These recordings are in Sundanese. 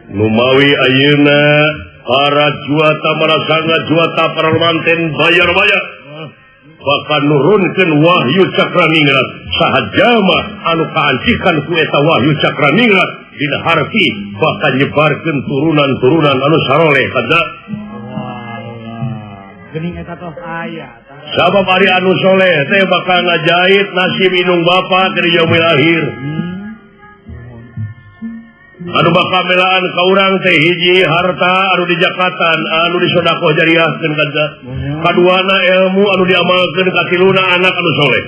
Numawi ayeuna para juata marasanga juata para manten bayar-bayar bakal nurunkeun wahyu cakraningrat sahaja mah anu kaancikan ku eta wahyu cakraningrat dina harti bakal nyebarkeun turunan-turunan anu saroleh kada geuning eta tos aya sabab ari anu soleh teh bakal ngajait nasib indung bapa keur yaumil akhir anu bakal melaan ka urang teh hiji harta anu dijakatan anu disodakoh jariahkeun kada kaduana ilmu anu diamalkeun katiluna anak anu soleh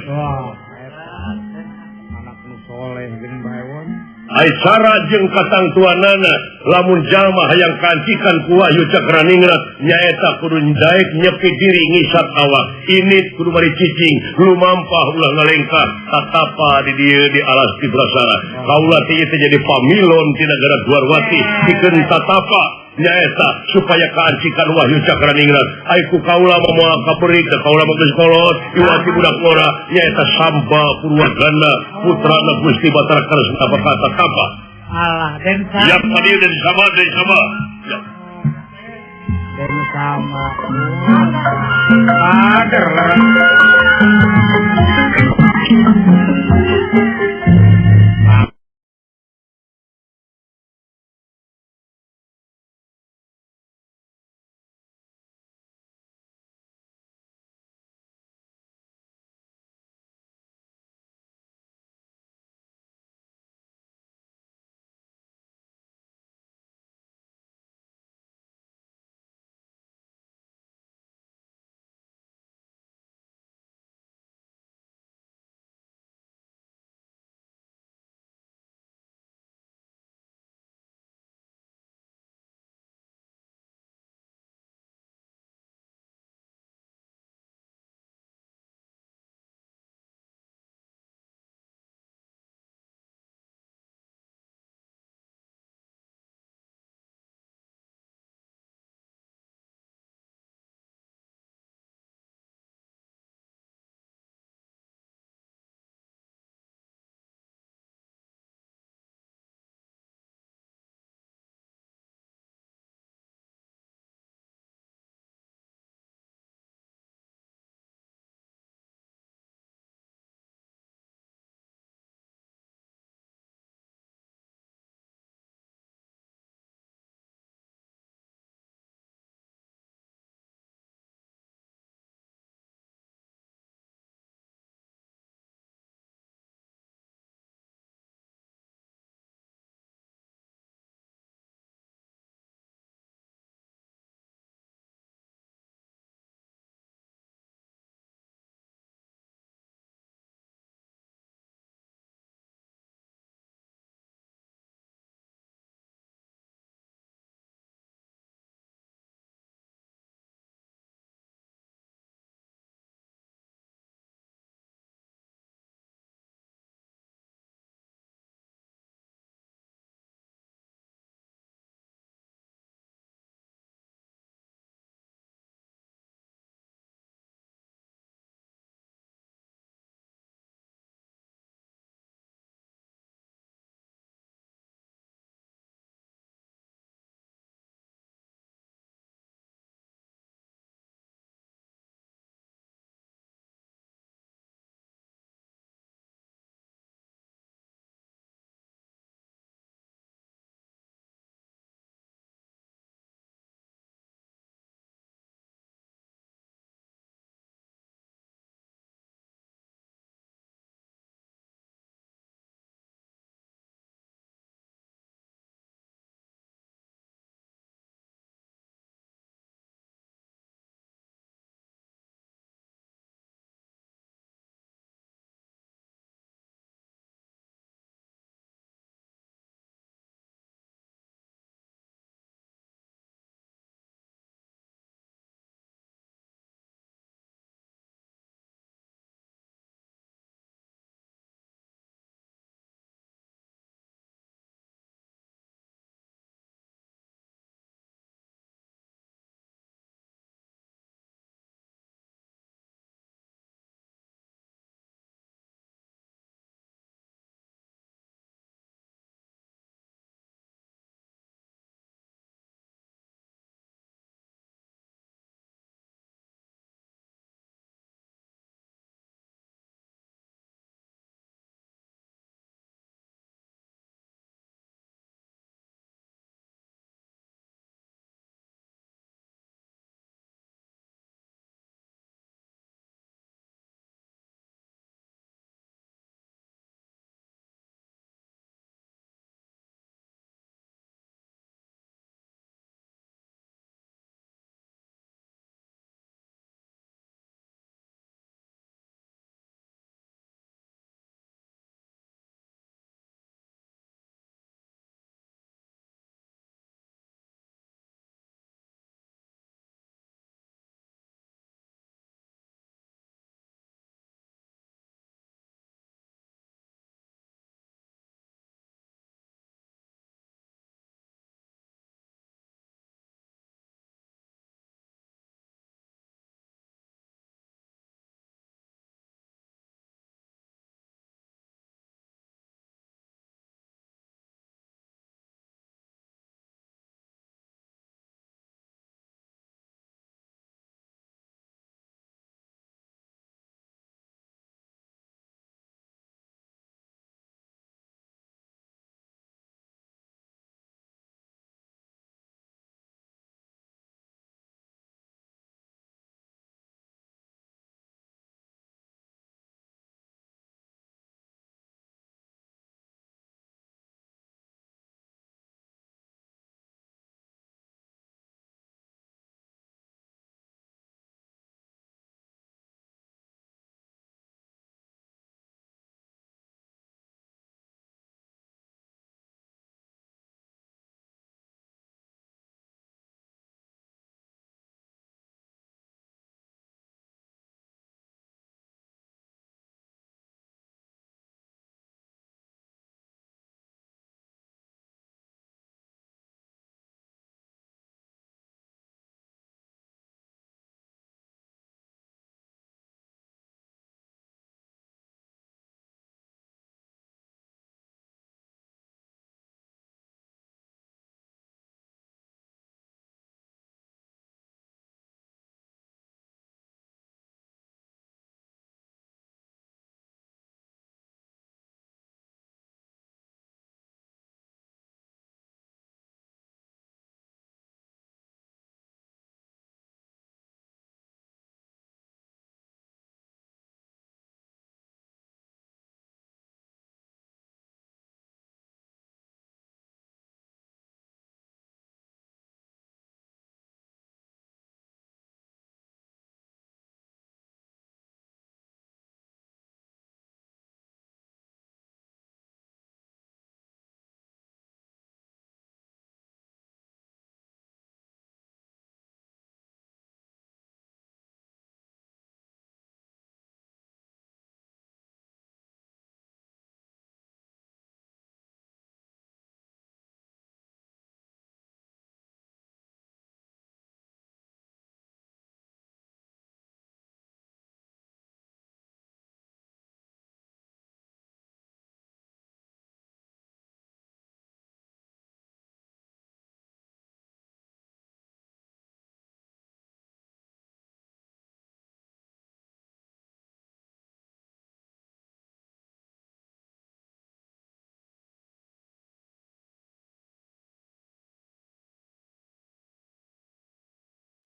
anak anu soleh geuning baewon ai cara jeung katangtuanana lamun jalma hayang kancikan ku wahyu cakraningrat nyaeta kudu daek nyepi diri ngisap awak ini kudu bari cicing lumampah ulah ngalengkah tatapa di dieu di alas tibrasana kaula teh jadi pamilon ti nagara Dwarwati pikeun tatapa nyaeta supaya kaancikan wahyu cakraningrat ai ku kaula moal kaberik da kaula mah geus kolot iwati budak lora nyaeta Samba Purwagana putrana Gusti Batara Kresna kata tapa alah den yang tadi dari sama ya. den sama kader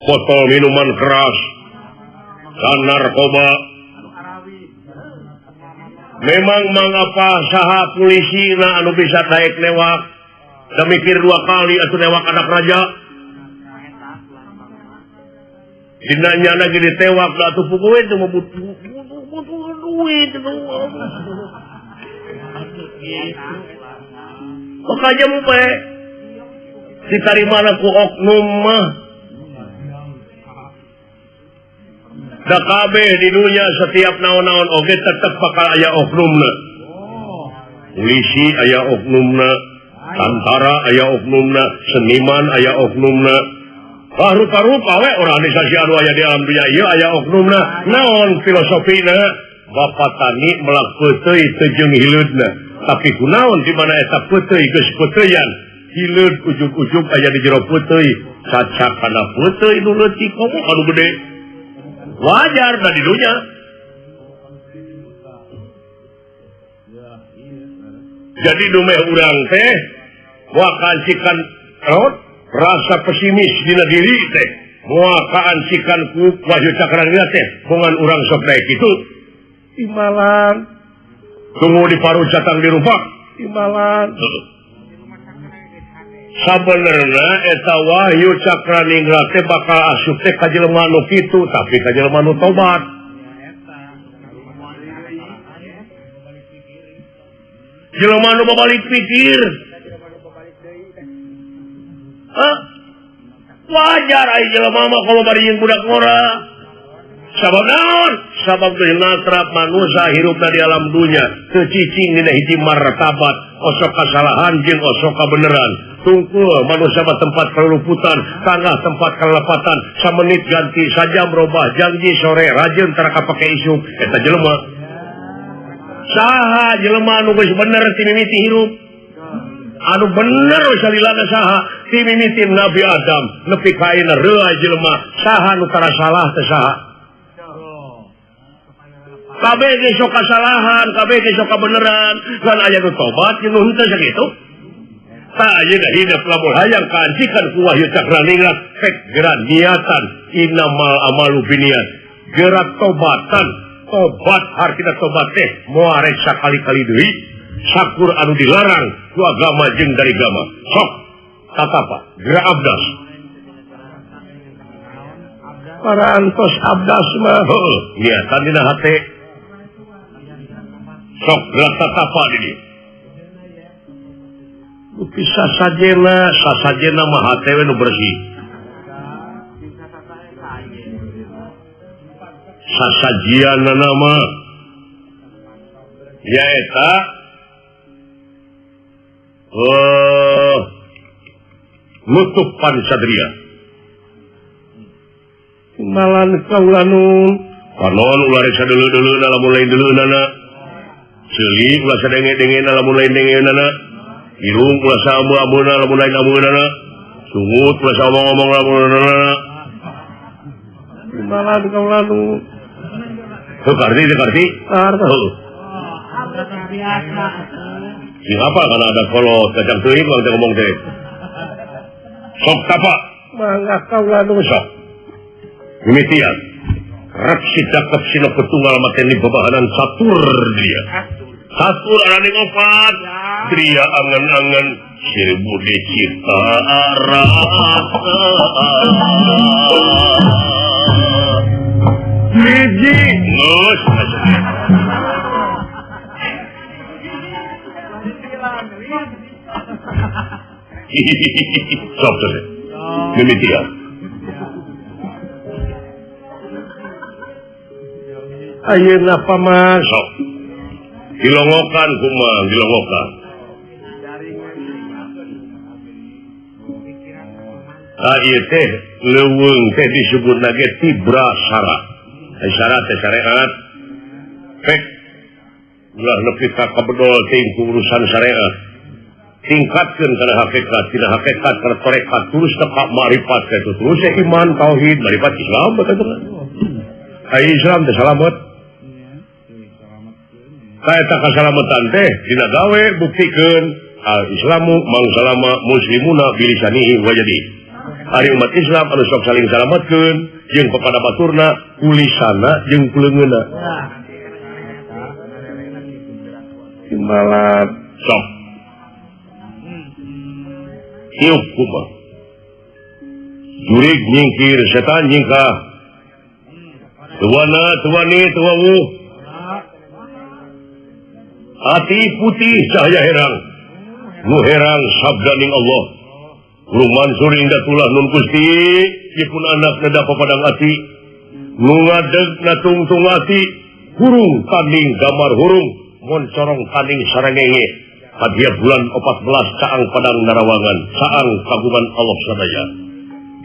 botol minuman keras, dan narkoba. Memang mangapa saha polisi anu bisa daek newak, dan mikir 2 kali atau newak anak raja. Dinanya lagi ditewak, dah tu pukul itu mau butuh duit itu. Makanya mupe, si tarimana ku oknum mah. Da kabeh di dunia setiap naon-naon oge tetep bakal aya oknumna. Polisi aya oknumna, tentara aya oknumna, seniman aya oknumna. Rupa-rupa we organisasi anu aya di alam dunia ieu aya oknumna. Naon filosofina? Bapak tani melak peuteuy teu jeung hileudna. Tapi kunaon di mana eta peuteuy geus peuteuyan? Hileud ujug-ujug aya di jero peuteuy. Cacak kana peuteuy nu leutik komo anu gede. Wajar dari dunia. Jadi dumeh urang teh wakancikan rasa pesimis dina diri teh wakancikan ku Wahyu Cakraningrat teh bungan urang sok daek kitu imalan tunggu di paru jatang di rumah imalan. Sabenerna eta Wahyu Cakraningrat teh bakal asup teh ka jelema anu kitu tapi ka jelema anu tobat. Jelema anu babalik pikir. Wajar ai jelema mah kalau bari jeung budak ngora. Sabab naon? Sabab teh natrap manusia hirupna di alam dunia teu cicing dina hiji martabat, osok kasalahan jeung osok kabeneran. Tungkul manusia mah tempat keluluputan, tangah tempat kelepatan, samenit ganti saja merubah janji sore rajin tara kapake isuk eta jelema. Saha jelema anu geus bener ti mimiti hirup? Anu bener salilana saha ti mimiti Nabi Adam nepi ka ayeuna reuah jelema saha nu tara salah teh saha? Kabeh ge sok kasalahan, kabeh ge sok kabeneran, lan aya nu tobat jeung nu henteu sakitu. Tak ayeuna hidup lamun hayang kancikan ku Wahyu Cakraningrat pek gerak niatan innamal amalu biniat gerak tobatan tobat hartina tobat teh moal rek sakali-kali deui sakur anu dilarang ku agama jeung dari agama sok tatapa gerak abdas para antos abdas mah heuh niatan dina hate sok gerak tatapa di dieu bisa sasajena mah hate we nu bersih. Sasajianana mah ya eta nutupan sadria. Malan kaulanun kanon ulah rek sadeuleu-deuleuna lamun lain deuleunnana. Ceuli ulah sadenge-dengena lamun lain dengeunana. Irung ulah saambu-ambuna lamun lain ambunana. Sungut ulah saomong-omong lamunana. Malan kaulanun Karti. Sing apa karena ada kolot kacang teuing kalau ngomong teh. Sok tapa. Mangga kaulanu sok. Demikian. Rek si cakep sina petunggal mateni babahanan satur dia. Satur arane opat. Dia angan-angan seribu dicipta rasa. Biji ngus sok teh demikian ayeuna paman sok dilongokan kumaha dilongokan ieu teh leuweung teh disebutna ge tibra syarat syarat syariat pek ulah nepi ka kabedol ting urusan syariat tingkatkeun kana hakikat tina hakikat kana tarekat terus teka marifat kitu terus iman tauhid marifat Islam betul ai Islam teh salamet kaeta kasalamatan teh dina gawe buktikeun al islamu mang salama muslimuna bilisanihi wa jadi Ari umat Islam anu sok saling salametkeun jeung kepada baturna kulisana jeung kuleungeuna. Timbalat sok. Hiup kumaha. Jurig nyingkir setan nyingkah. Tuana tuani tuawu. Hati putih cahaya herang. Nu herang sabdaning Allah. Ruman suring datulah nun Gusti dipun anak neda papadang ati. Nu ngadeg natungtung ati. Hurung tanding gamar hurung. Mon corong tanding sarengenge. Hadiah bulan 14 caang padang narawangan. Caang kagungan Allah sadaya.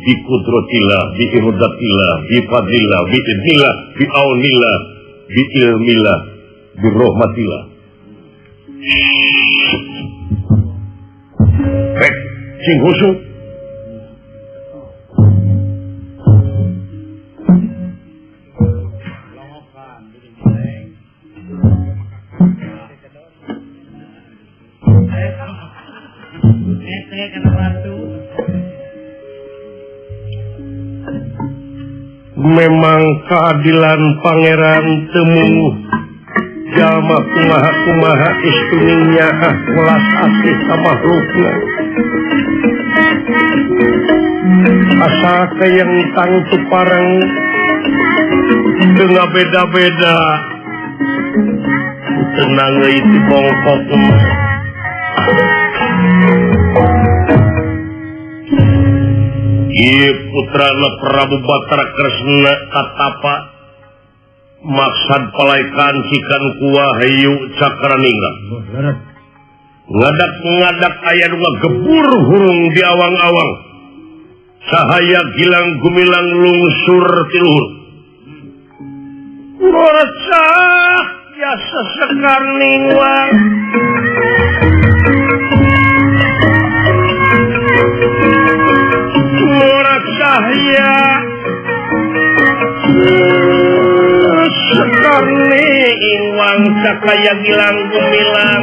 Bi kudratillah, bi iradatillah, bi fadlillah, bi idnillah, bi aunillah, bi ilmillah, bi rahmatillah. Rek, sing husuk. Memang keadilan pangeran temu jalma kumaha istuningnya welas asih sama makhlukna asa yang tang tupareng tengah beda-beda tenang itu bongkok putrana Prabu Batara Kresna katapa maksad palaikan sikan kuahayu cakraningrat ngadak-ngadak aya nu gebur hurung di awang-awang cahaya gilang gumilang lungsur ti luhur uracah ya sesekar ningwang murak cahaya sekarni iwang cakaya gilang gumilang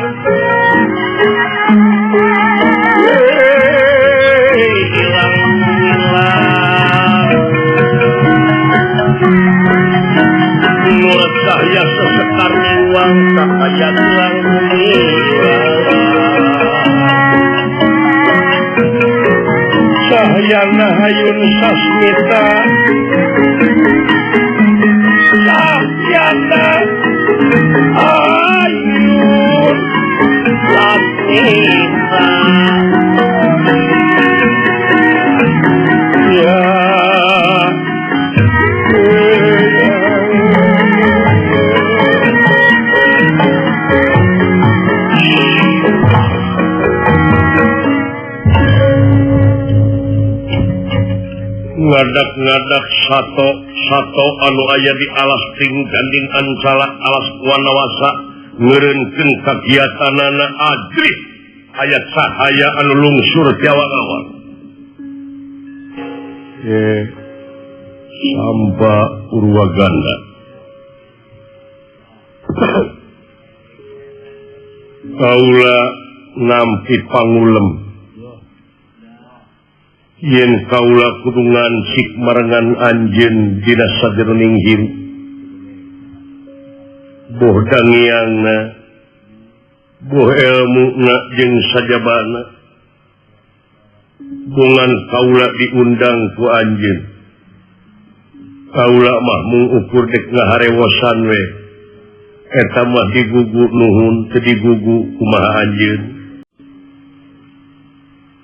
gilang gumilang murak cahaya sesekarni iwang cakaya gilang gumilang Sahyana hayun sasmita Sahyana hayun sasmita Ya ngadak-ngadak sato anu aya di alas ting ganding ancala alas wanawasa ngeureunkeun kagiatanana adri aya cahaya anu lungsur ti awang-awang samba urwaganda kaula nampi pangulem yen kaula kudungan sik marengan anjeun dina sajroning hirup boh dangiangna boh elmuna jeung sajabana bungan kaula diundang ku anjeun kaula mah mung ukur dek ngaharewosan we eta mah digugu nuhun teu digugu kumaha anjeun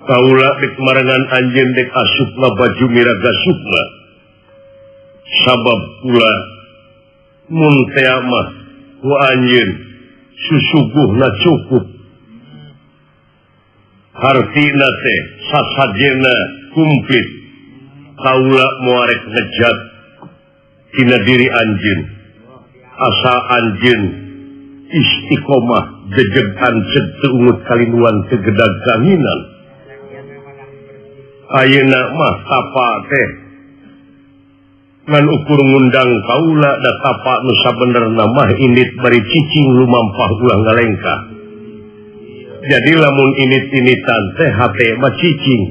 kaula dek marangan anjeun dek asupna baju miraga supna sabab pula mun teh mah ku anjeun susuguhna cukup hartina teh sasajena kumplit kaula moarek ngejat tina diri anjeun asa anjeun istiqomah jejegan seungut kalinuan tegedag kanginan ayeuna mah tapa teh ngan ukur ngundang kaula da tapa nu sabenerna mah init bari cicing lumampah ulah ngalengka jadi lamun init-initan teh hate mah cicing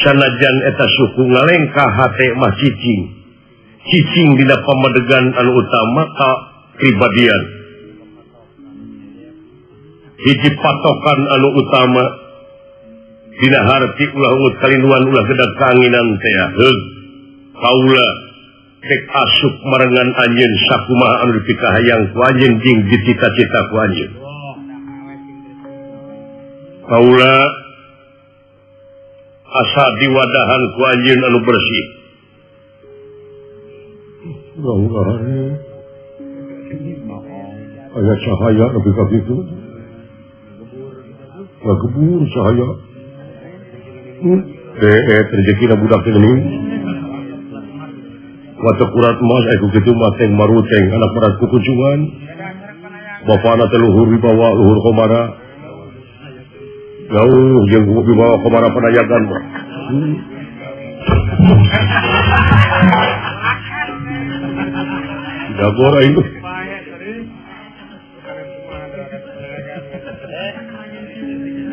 sanajan eta suku ngalengkah hate mah cicing dina pamadegan anu utama ka pribadian hiji patokan anu utama dina harti ulah ungut kalinduan ulah gedag kaanginan teh kaula tek asup marengan anjeun sakumaha anu dipikahayang ku anjeun jeung dicita-cita ku anjeun kaula asa diwadahan ku anjeun anu bersih aya cahaya lebih ka kitu ngagebur cahaya rezeki budak ini watak urat mas aku gitu mateng maruteng anak berat kukucungan bapak anak teluhur dibawa luhur komara jauh yang dibawa komara penayagan Dagora itu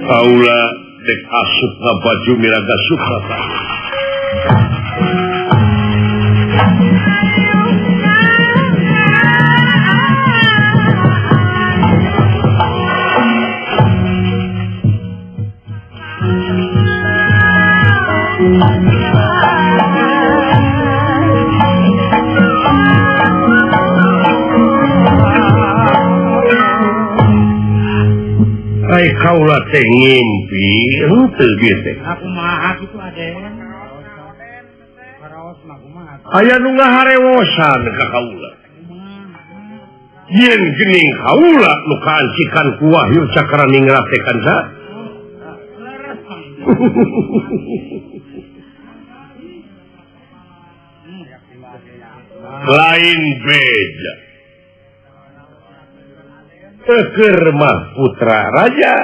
kaula dek asup ngabaju miraga sukata ai kaula teh ngimpi henteu ieu teh aku mah kitu Aden paraos mah kumaha aya nu ngaharewosan ka kaula yen geuning kaula nu kaancikan ku Wahyu Cakraningrat teh kanca lain beja Eker mah putra raja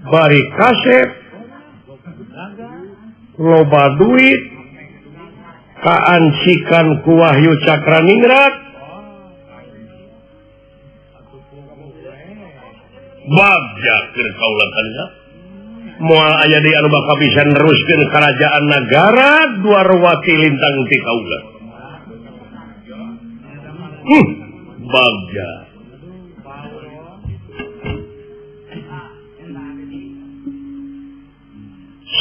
bari kasep loba duit kaancikan ku Wahyu Cakraningrat bagja keur kaula kanca moal aya di anu bakal bisa neruskeun kerajaan nagara Dwarwati lintang ti kaula bagja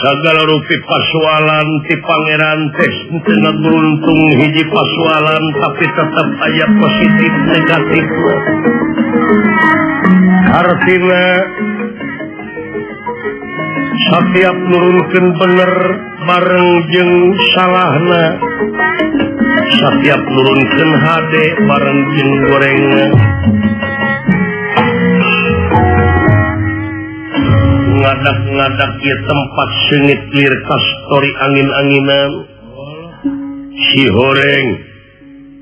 sagala rupi pasualan ti pangeran teh teu beruntung hiji pasualan tapi tetap aya positif negatif artina setiap nurunkeun bener bareng jeung salahna setiap nurunkeun hade bareng jeung gorengna ngadak-ngadak ieu tempat seungit lir kastori angin-anginan si horeng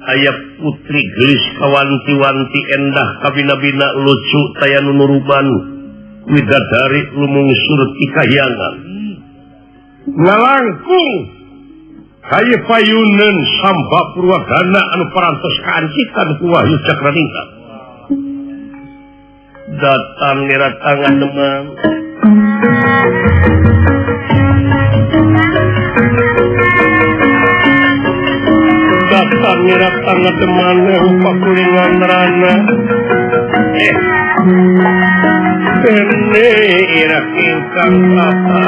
aya putri gelis kawanti-wanti endah kabina-bina lucu taya nunuruban widadari lumungsur ti kahyangan ngalangkung kaya payuneun samba purwagana anu parantos kaancikan ku Wahyu Cakraningrat datang niratangan demam datang niratangan demam rupa kulingan rana kene irak ingkang lapa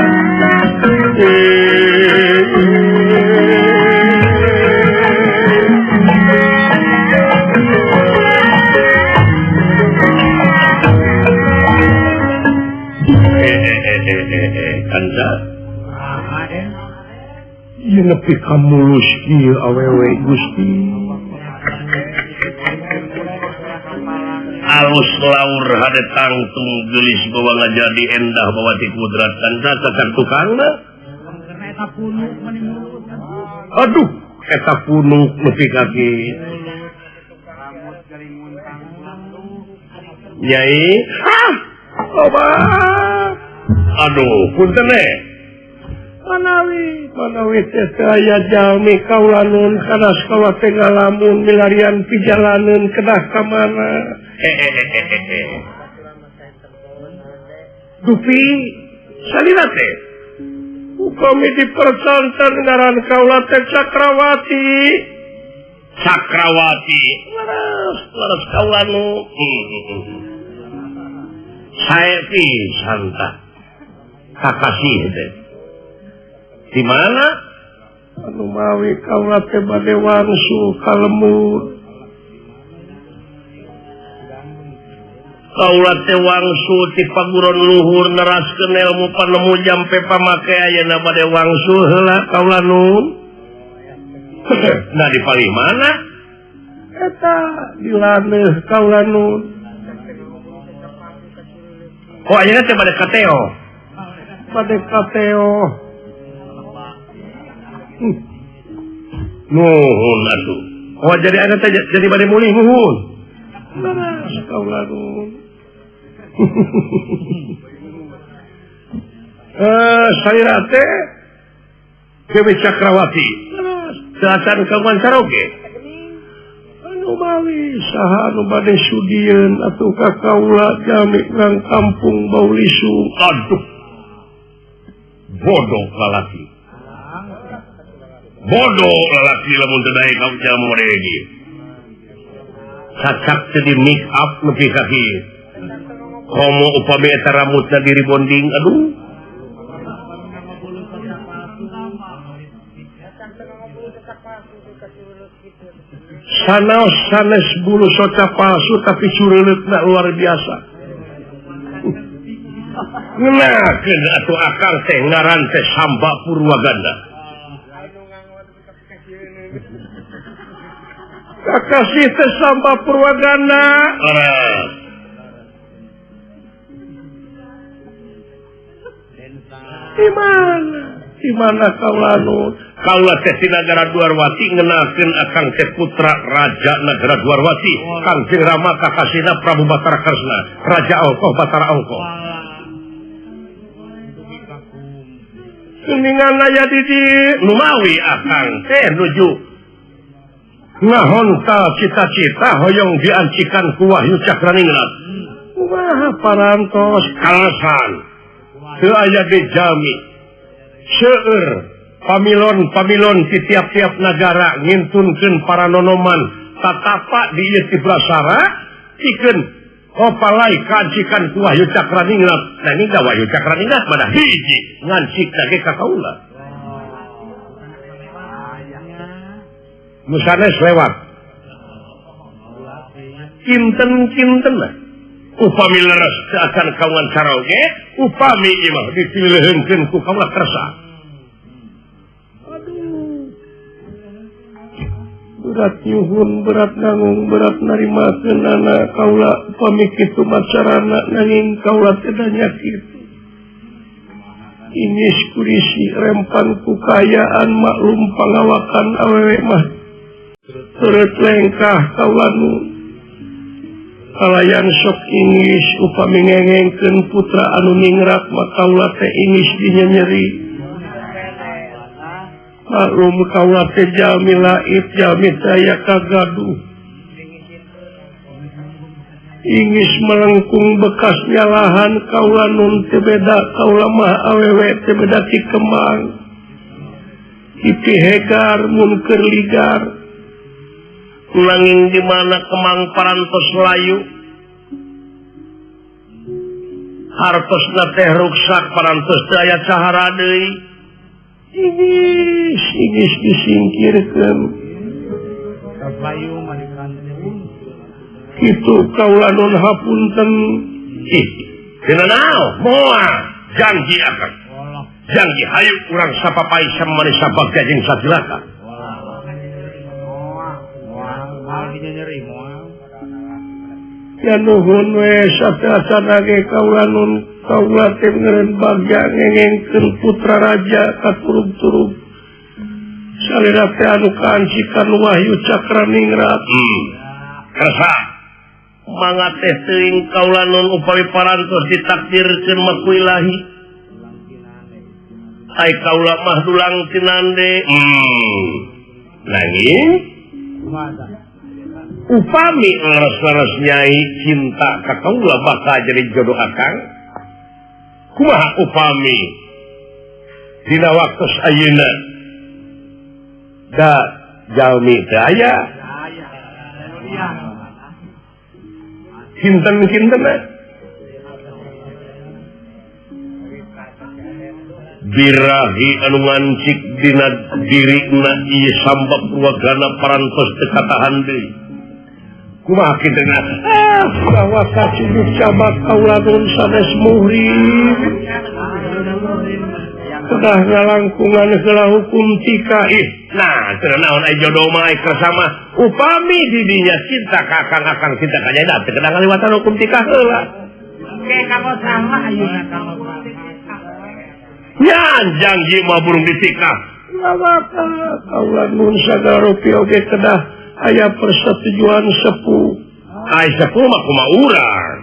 kanca ieu nepi ka mulus ieu awewe Gusti alus laur hade tangtung gelis bawa ngajadi endah bawa ti kudrat kanca cacar tukangna eta punuk menurut aduh eta punuk nepi ka kitu Nyai loba aduh punten manawi teh aya jalmi kaula nun kadas kaula teh ngalamun milarian pijalaneun kedah ka mana dupi salina teh upami dipersantan ngaran kaula teh Cakrawati. Cakrawati. Laras kaula nu. Saya pisan tah. Kakasih teh. Di mana? Anu mawi kaula teh bade wangsul ka lemur. Kaula teh wangsul ti paguron luhur neraskeun ilmu panemu jampe pamake ayeuna bade wangsul heula kaula nun. Nah di paling mana? Eta di laneuh kaula nun. Oh ayeuna teh bade kateo. Bade kateo. Nuhun atuh. Oh jadi ada jadi bade mulih nuhun. Laras kaula nun. Salira teh Dewi Cakrawati. Dasar kawancar oge. Anu mawi saha anu bade sudieun atuh ka kaula jami nang kampung Baulisu. Aduh. Bodoh lalaki. Bodoh lalaki lamun teu dae ka jalma model ieu. Cacak teu di make up nepi ka kieu. Komo upami eta rambutna di rebonding, aduh. Sanaos sanes bulu soca palsu tapi cureleutna luar biasa. Ngeunakeun atuh akang teh ngaran teh Samba Purwaganda. Kakasih teh Samba Purwaganda. Di mana kaula nu? Kaula teh di Nagara Dwarwati ngenakeun akang teh putra Raja Nagara Dwarwati, Kangjeng Rama kakasihna Prabu Batara Kresna, Raja Angkoh Batara Angkoh. Kuningan aya di numawi akang teh nuju ngahonta cita-cita hoyong diancikan ku Wahyu Cakraningrat. Kumaha parantos kalasan teu aya dijami seueur pamilon-pamilon di tiap-tiap negara ngintunkeun para nonoman tatapa di ieu ti Brasara pikeun opalai kancikan ku Wahyu Cakraningrat. Nah ini da Wahyu Cakraningrat mah hiji ngancikna ge ka kaula. Musanes lewat kinten-kinten lah upami leres akan kawan caroge upami imah dipiliheunkeun ku kaula kersa. Aduh berat nyuhun berat nanggung berat narimakeun anak kaula upami kitu macarana nanging kaula teh da nyakitu. Ini kurisi rempan ku kayaan maklum pangawakan awewe mah turut lengkah kaula nu kalayan sok ingis upami ngengengkeun putra anu ningrat mah kaula teh ingis dinyeri. Maklum kaula teh jalmi laib jalmi daya kagaduh. Ingis melengkung bekasnya lahan kaula nun teu beda kaula mah awewe teu beda ti kemang. Ipi hegar mun keur ligar. Ulangin di mana kemang parantos layu. Hartosna teh ruksak parantos teu aya cahara deui. Ingis disingkirkeun. Kabayu mah dikanteun. Kitu kaula nun hapunten. Dina naon? Moal janji akan. Janji hayu urang sapapai samani sabagja jeung sajilaka. Ya nuhun we satasana ge kaula nun kaula teh ngeureun bagja ngengengkeun putra raja katurug-turug. Salira teh anu kaancikan Wahyu Cakraningrat. Kersa mangga teh teuing kaula nun upami parantos ditakdirkeun maku ilahi. Ai kaula mah dulang tinande. Nanging upami leres-leres nyai cinta ka kaula bakal jadi jodoh akang. Kumaha upami dina waktu ayeuna da jalmi teu aya kinten-kinten birahi anu ngancik dina dirina ieu sambab ruagana parantos teu katahan deui kumaha kitu bahwa kacubuk cabak kauladun sanes muhrim udah ngalangkungan heula hukum tika nah teu naon aya jodoh mah kersama upami didinya cinta kakang-kakang cinta ka nyaida teu kada ngaliwatan hukum tika heula ke kamu sama ayeuna kamu nyanjang ieu mah burung ditikah lawaka kauladun sagala rupiah oge kedah aya persetujuan sepuh ai sepuh mah kumaha urang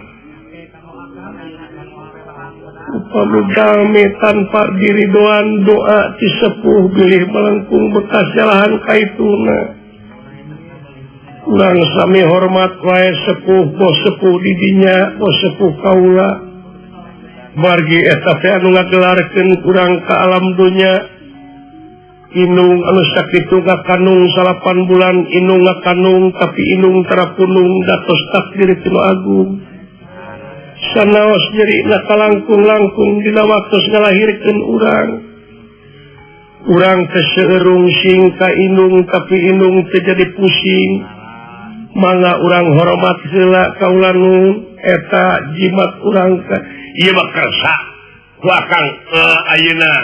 upami dalmi tanpa diridoan doa ti sepuh bilih melengkung bekas jalahan kaituna urang sami hormat wae sepuh bos sepuh didinya bos sepuh kaula margi eta teh anu ngagelarkeun urang ka alam dunya inung anu sakitu ngakanung 8 bulan inung ngakanung tapi inung terapunung datos takdir tinu agung sanaos nyeri kalangkung-langkung dina waktu ngalahirkeun urang teu seueurung sing ka inung tapi inung teu jadi pusing mangga urang hormat heula kaula nun eta jimat urang ka ieu mah kersa ku akang ayeuna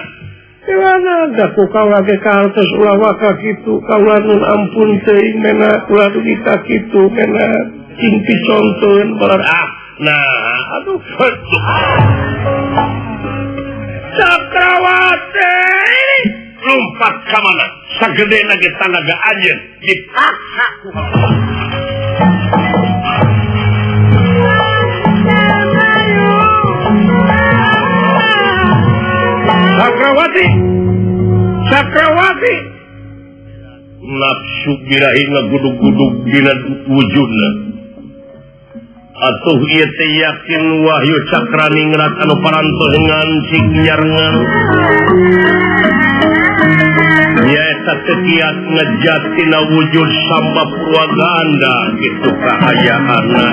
Ilana daku kaula ge kahartos ulah waka kitu kaula nun ampun teuing mena ulah dugi ka kitu mena cing piconteun balar nah aduh Cakrawati lompat ka mana sagedena ge tanaga anjeun dipaksa ku Cakrawati nafsu birahi ngagudug-gudug dina wujudna atuh ieu teh yakin wahyu cakraningrat anu parantos ngancik nyarengan nyaeta teu kiat ngejat tina wujud samba purwaganda kitu kahayaanna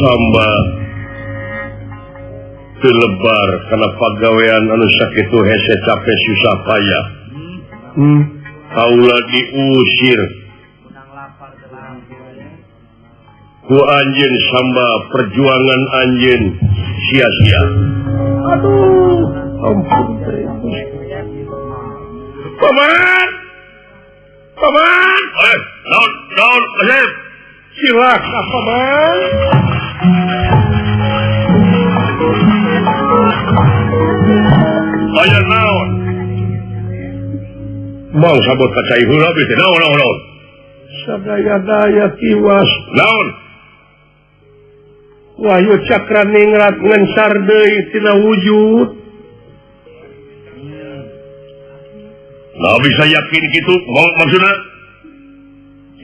samba telebar karena pagawean anu sakitu hese capek susah payah kaula diusir ku anjeun samba perjuangan anjeun sia-sia aduh ampun paman naon asep silakan paman aya naon mau sabot kacai heula beuh teh naon sadaya-daya tiwas naon wahyu cakraningrat ngencar deui tina wujud nah bisa yakin kitu maksudna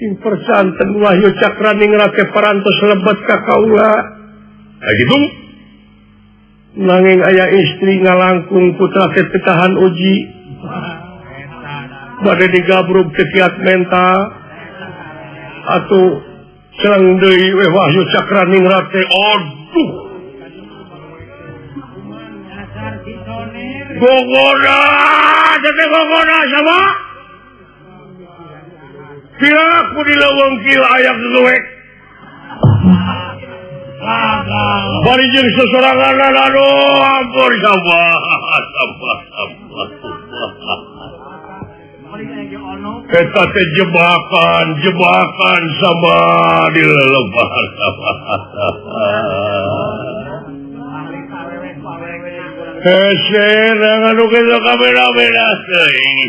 sing persanten wahyu cakraningrat ke parantos lebet ka kaula kitu nanging aya istri ngalangkung putra teh tahan uji bade digabrug teh kiat mental atuh cereng deui we wahyu cakraningrat teh aduh gogoda teh gogoda sama pila aku di leuweung kieu aya geluwek bari jeung sesorangan aduh ampun sampah eta teh jebakan sama di lelebar hese anu kitu kamera-mera teuing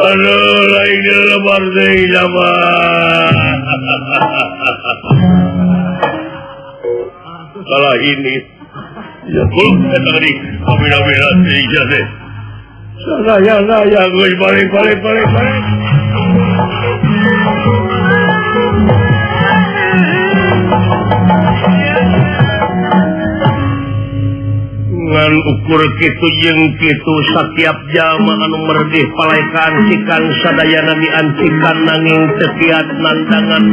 aduh lain di lebar teuing sama salah ini ya kul eta tadi kamera-mera teuing teh Saya gue balik. Ngan ukur kitu jeung kitu setiap jama anu merdeh palaikan cikan sadayana diancikan nanging setiap nandangan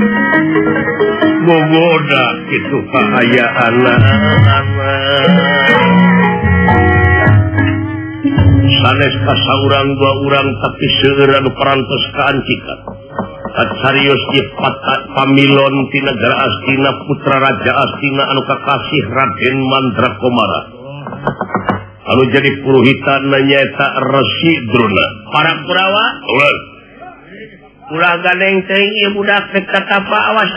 bogoda kitu kahayaana sanes ka saurang dua urang tapi seueur anu parantos kaancikan sarios di pamilon ti negara Astina putra Raja Astina anu kakasih Raden Mandrakomara anu jadi puruhitan nyaeta Resi Drona para Kurawa ulah gandeng teuing ieu budak teh tatapa awas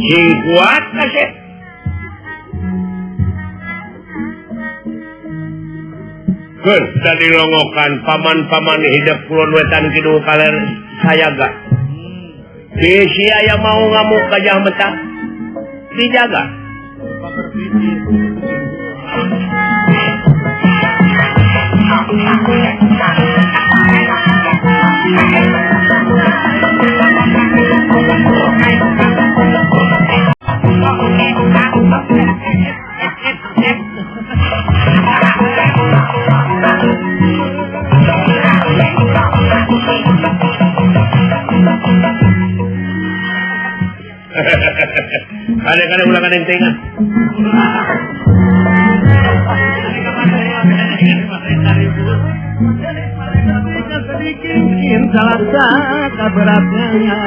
sing kuat kasih Gun, tadi longokan paman-paman hidup kulon wetan kidul kaler sayaga bisi aya mau ngamuk kajah metah dijaga Kadang-kadang ulangan entengan. Salasa keberatnya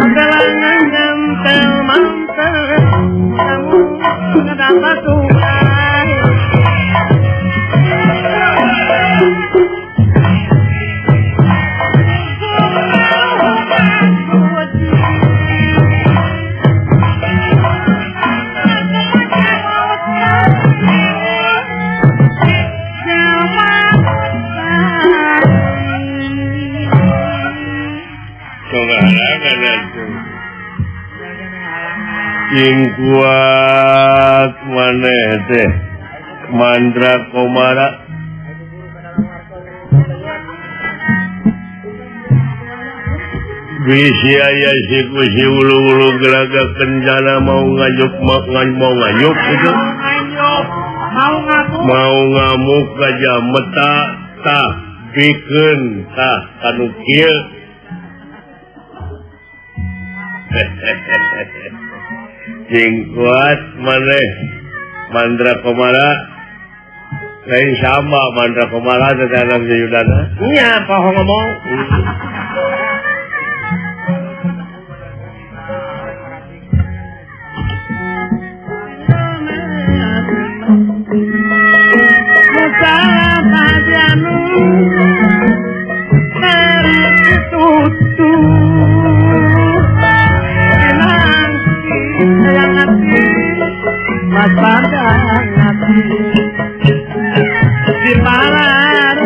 kelangan nyantel mantel kamu kedapat tuhan sing kuat maneh teh Mandrakomara bisi aya si kusi ulu-ulu geraga kencana mau ngayuk gitu mau ngamuk aja meta tah bikin tah kanu kieu sing kuat maneh Mandrakomara lain sama Mandrakomara dalam Yudana nya poho ngomong di malam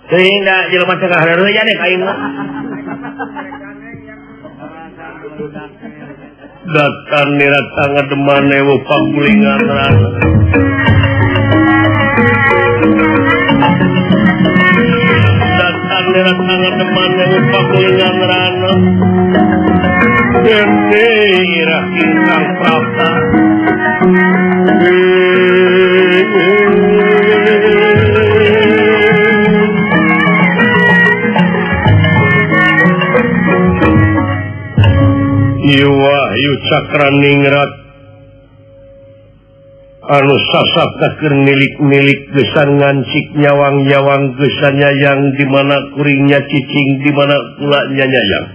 Sehingga jelema tengah reuya deh kain mah. Datan nirata ngademane wo pakulingan rana. Datan nirata ngademane wo pakulingan rana. Dene irah ingkang prapta. Wahyu Cakraningrat anu sasabda keur milik-milik gesan ngancik nyawang-nyawang gesannya yang di mana kuringnya cicing di mana pula nyanyayang.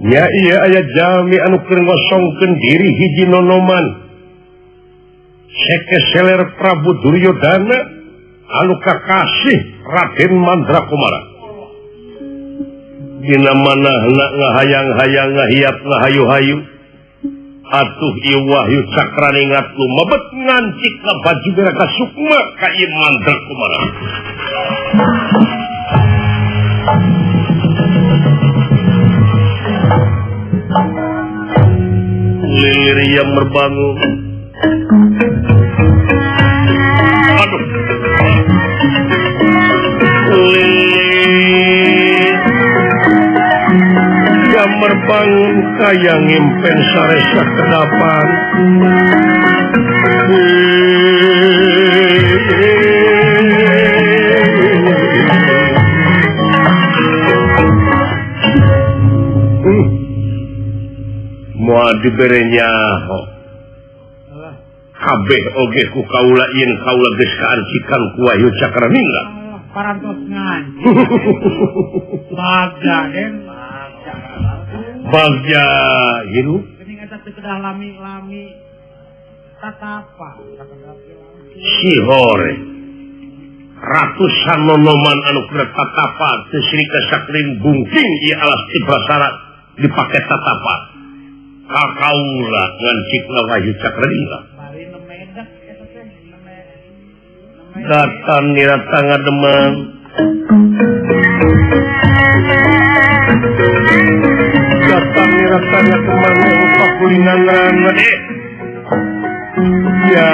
Nya ieu aya jami anu keur ngosongkeun diri hiji nonoman. Sekeseler Prabu Duryodana anu kakasih Raden Mandrakumara. Dina mana hendak ngahayang-hayang ngahiap ngahayu-hayu atuh ieu Wahyu Cakraningrat lumebet ngancik ka baju Braka Sukma ka ieu Mandrakumara. Lilir yang merbangun. Aduh. Merbangun kaya ngimpen saresa kedapan. Moal dibere nyaho kabeh oge ku kaula yen kaula geus kaancikan ku Wahyu Cakraningrat. Parantos ngaji. Bagja den. Bagja hirup. Geuning eta teu kedah lami-lami tatapa. Si hore. Ratusan nonoman anu keur tatapa teu sirika sakling bungking ieu alas Ciprasara dipake tatapa. Ka kaula ngancikna Wahyu Cakraningrat. Bari nemedak eta teh Datan nirata ngademang. Datan nirata ngademang pakulingan rana. Ya.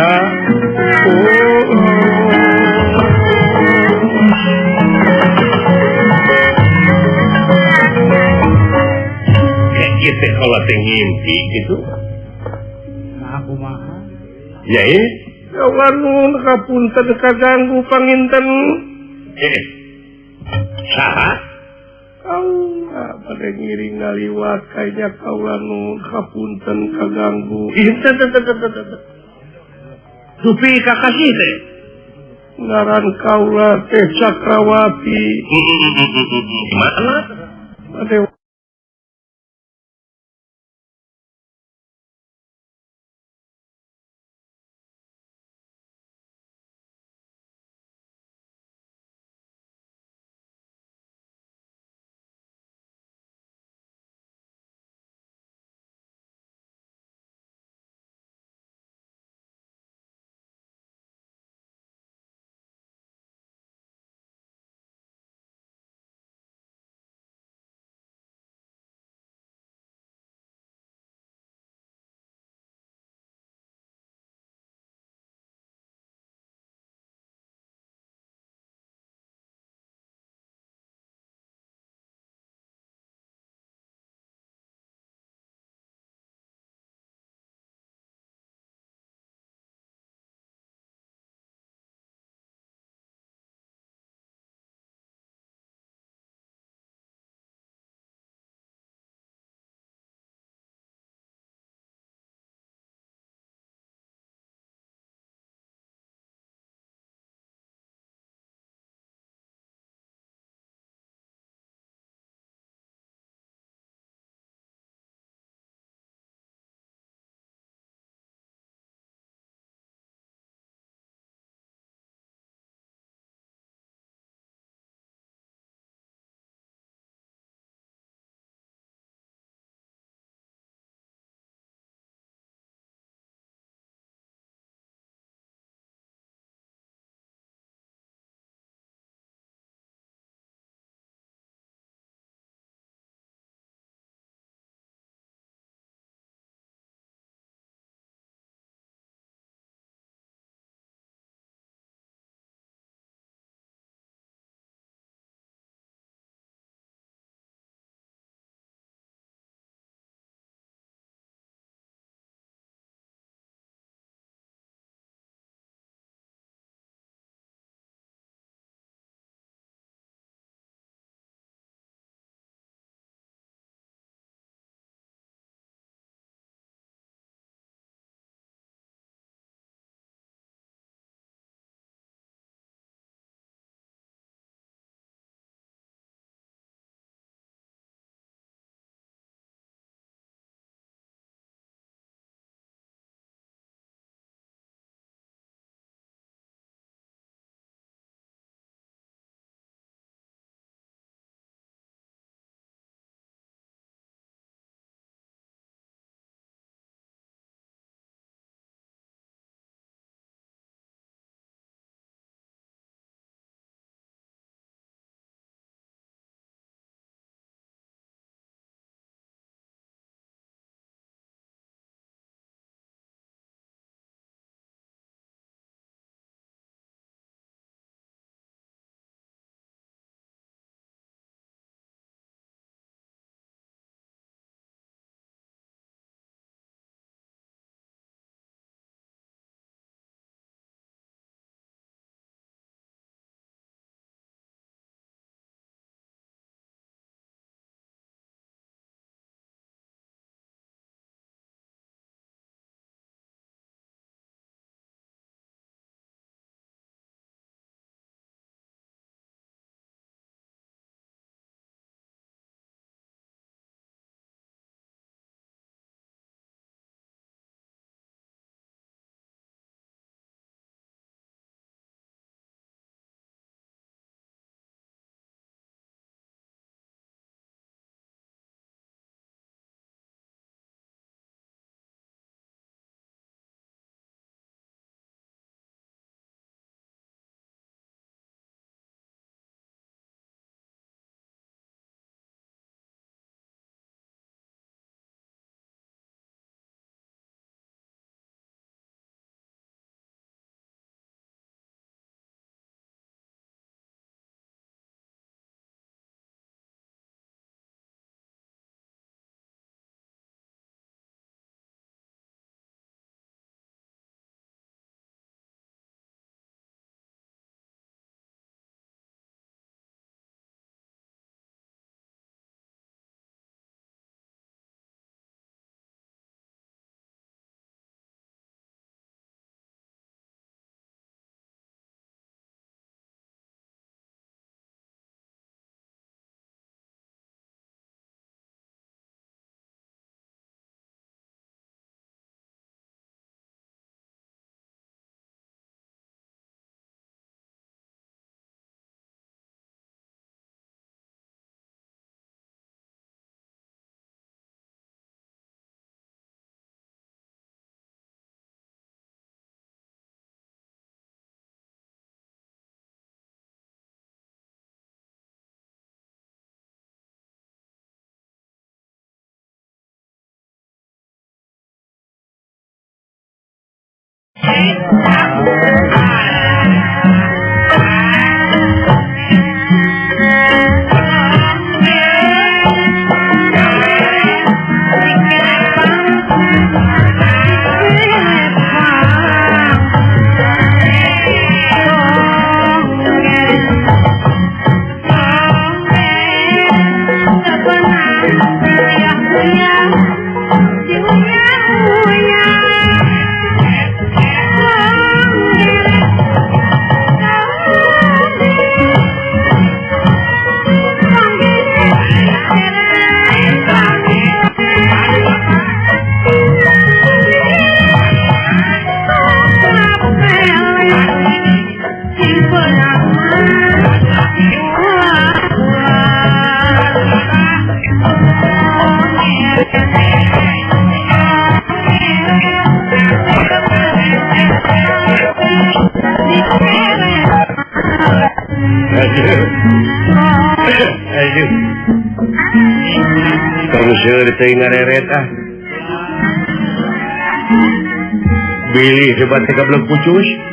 Kayak gitu kalau ngimpi gitu. Nah, kumaha? Ya ini. Kawan kapunten kaganggu panginten. Saha? Kaula pada ngiring ngaliwat kayaknya kaula nun kapunten kaganggu. Supi kakasih teh. Ngaran kaula teh Cakrawati. Mana? Ada Ngareret Billy hebat belum pucus